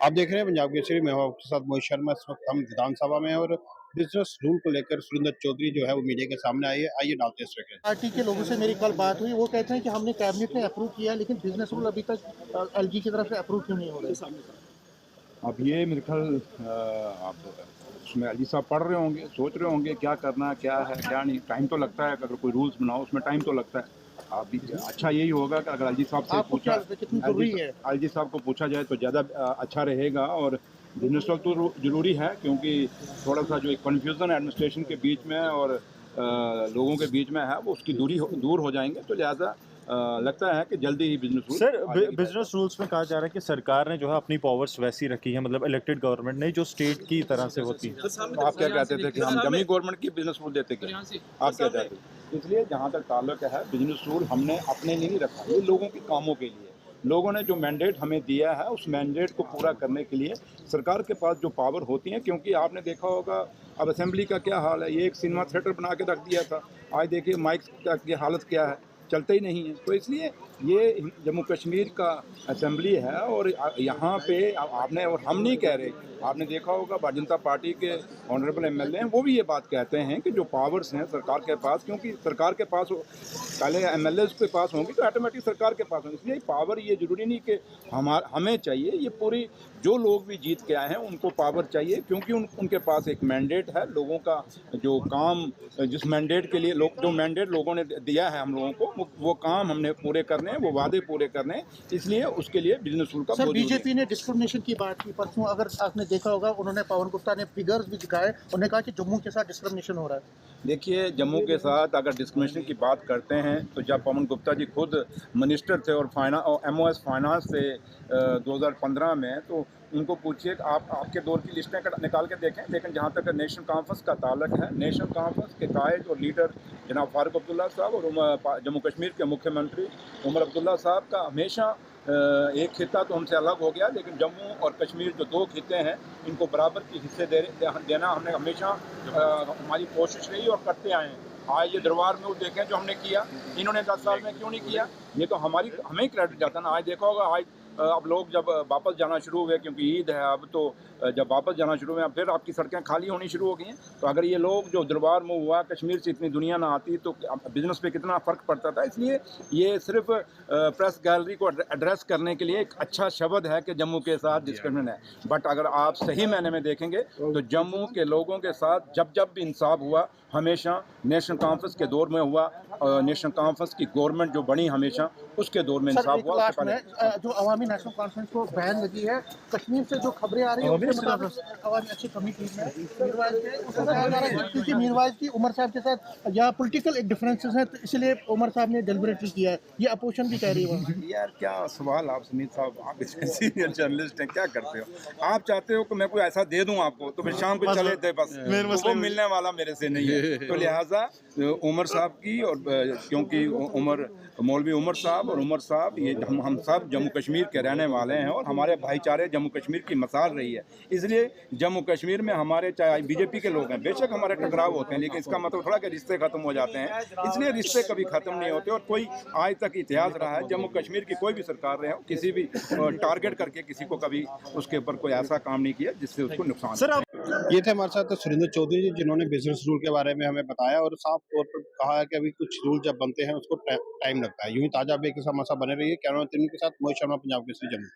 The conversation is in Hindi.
आप देख रहे हैं पंजाब केसरी, मैं हूं आपके साथ मोहित शर्मा। इस वक्त हम विधानसभा में हैं और बिजनेस रूल को लेकर सुरेंद्र चौधरी जो है वो मीडिया के सामने आई है। आइए डालते हैं इस ट्रैक। पार्टी के लोगों से मेरी कल बात हुई, वो कहते हैं कि हमने कैबिनेट में अप्रूव किया लेकिन बिजनेस रूल अभी तक एलजी की तरफ से अप्रूव क्यों नहीं हो रहे। अब ये मेरे ख्याल आप उसमें अली साहब पढ़ रहे होंगे, सोच रहे होंगे क्या करना, क्या है क्या नहीं। टाइम तो लगता है, अगर कोई रूल्स बनाओ उसमें टाइम तो लगता है। आप भी अच्छा यही होगा कि अगर अली साहब से आपको क्या पूछा, लगता है कितनी जरूरी है। अली साहब को पूछा जाए तो ज़्यादा अच्छा रहेगा। और बिजनेस तो ज़रूरी है, क्योंकि थोड़ा सा जो एक कन्फ्यूज़न एडमिनिस्ट्रेशन के बीच में और लोगों के बीच में है वो उसकी दूर हो जाएंगे। तो लिहाजा लगता है कि जल्दी ही business rule sir business rules में कहा जा रहा है कि सरकार ने जो है अपनी पावर्स वैसी रखी है, मतलब इलेक्टेड गवर्नमेंट नहीं जो स्टेट की तरह से होती है। तो आप क्या कहते थे कि हम जमी गवर्नमेंट की बिजनेस रूल देते क्या? आप क्या चाहते थे? इसलिए जहाँ तक ताल्लुक है, बिजनेस रूल हमने अपने लिए नहीं रखा, ये लोगों के कामों के लिए। लोगों ने जो मैंडेट हमें दिया है उस मैंडेट को पूरा करने के लिए सरकार के पास जो पावर होती है, क्योंकि आपने देखा होगा अब असेंबली का क्या हाल है। ये एक सिनेमा थिएटर बना के रख दिया था, आज देखिए माइक की हालत क्या है, चलते ही नहीं है। तो इसलिए ये जम्मू कश्मीर का असेंबली है और यहाँ पे आपने और हम नहीं कह रहे, आपने देखा होगा भारतीय जनता पार्टी के ऑनरेबल एमएलए हैं, वो भी ये बात कहते हैं कि जो पावर्स हैं सरकार के पास, क्योंकि सरकार के पास पहले एमएलए के पास होंगी तो ऑटोमेटिक सरकार के पास होंगी। इसलिए पावर ये जरूरी नहीं कि हमें चाहिए, ये पूरी जो लोग भी जीत के आए हैं उनको पावर चाहिए, क्योंकि उनके पास एक मैंडेट है। लोगों का जो काम, जिस मैंडेट के लिए जो मैंडेट लोगों ने दिया है हम लोगों को, वो काम हमने पूरे करने हैं, वो वादे पूरे करने हैं। इसलिए उसके लिए बिजनेस रूल का सर बहुत बीजेपी ने डिस्क्रिमिनेशन की बात की परसों, अगर आपने देखा होगा उन्होंने पवन गुप्ता ने फिगर्स भी दिखाए, उन्होंने कहा कि जम्मू के साथ डिस्क्रिमिनेशन हो रहा है। देखिए, जम्मू के साथ अगर डिस्क्रिमिनेशन की बात करते हैं तो जब पवन गुप्ता जी खुद मिनिस्टर थे और एमओएस फाइनेंस थे 2015 में, तो उनको पूछिए कि आप आपके दौर की लिस्टें निकाल के देखें। लेकिन जहाँ तक नेशनल कॉन्फ्रेंस का ताल्लुक है, नेशनल कॉन्फ्रेंस के कायद और लीडर जनाब फारूक अब्दुल्ला साहब और जम्मू कश्मीर के मुख्यमंत्री उमर अब्दुल्ला साहब का हमेशा एक खिता तो हमसे अलग हो गया, लेकिन जम्मू और कश्मीर जो दो खिते हैं इनको बराबर की हिस्से देना हमने हमेशा हमारी कोशिश रही और करते आए हैं। आज ये दरबार में वो देखें जो हमने किया, इन्होंने 10 साल में क्यों नहीं किया, ये तो हमें ही क्रेडिट जाता ना। आज देखा होगा, आज अब लोग जब वापस जाना शुरू हुए, क्योंकि ईद है अब, तो जब वापस जाना शुरू हुए फिर आपकी सड़कें खाली होनी शुरू हो गई हैं। तो अगर ये लोग जो दरबार में हुआ, कश्मीर से इतनी दुनिया ना आती तो बिजनेस पे कितना फ़र्क पड़ता था। इसलिए ये सिर्फ प्रेस गैलरी को एड्रेस करने के लिए एक अच्छा शब्द है कि जम्मू के साथ डिस्क्रिमिनेशन है। बट अगर आप सही मायने में देखेंगे तो जम्मू के लोगों के साथ जब जब भी इंसाफ हुआ, हमेशा नेशनल कॉन्फ्रेंस के दौर में हुआ। नेशनल कॉन्फ्रेंस की गवर्नमेंट जो बनी हमेशा, उसके दौर में इंसाफ हुआ। उससे पहले जो अवामी नेशनल कॉन्फ्रेंस को बैन लगी है, कश्मीर से जो खबरें आ रही है उसके मुताबिक अवामी अच्छी कमेटी में मीरवाइज के उसको कहा जा रहा है क्योंकि मीरवाइज की उमर साहब के साथ या पॉलिटिकल एक डिफरेंसेस हैं, तो इसलिए उमर साहब ने डेलिबरेटली किया है। ये अपोजिशन भी कह रही है। यार क्या सवाल आप सुमीत साहब, आप सीनियर जर्नलिस्ट हैं, क्या करते हो? आप चाहते हो कि मैं कोई ऐसा दे दूं आपको तो फिर शाम को चले थे, बस तो वो मिलने वाला मेरे से नहीं है। तो लिहाजा उमर साहब की, और क्योंकि मौलवी उमर साहब और उमर साहब, ये हम सब जम्मू कश्मीर के रहने वाले हैं और हमारे भाईचारे जम्मू कश्मीर की मिसाल रही है। इसलिए जम्मू कश्मीर में हमारे, चाहे बीजेपी के लोग हैं, बेशक हमारे टकराव होते हैं, लेकिन इसका मतलब थोड़ा कि रिश्ते खत्म हो जाते हैं। इसलिए रिश्ते कभी खत्म नहीं होते। और कोई आज तक इतिहास रहा है, जम्मू कश्मीर की कोई भी सरकार रहे हो, किसी भी टारगेट करके किसी को कभी उसके ऊपर कोई ऐसा काम नहीं किया जिससे उसको नुकसान। सर ये थे हमारे साथ सुरेंद्र चौधरी जी, जिन्होंने बिजनेस रूल के बारे में हमें बताया और साफ तौर पर कहा है कि अभी कुछ रूल जब बनते हैं उसको टाइम लगता है। यूं ही ताजा अपडेट के साथ हमारे साथ बने रहिए। कैमरा मैन के साथ मोहित शर्मा, पंजाब केसरी, जम्मू।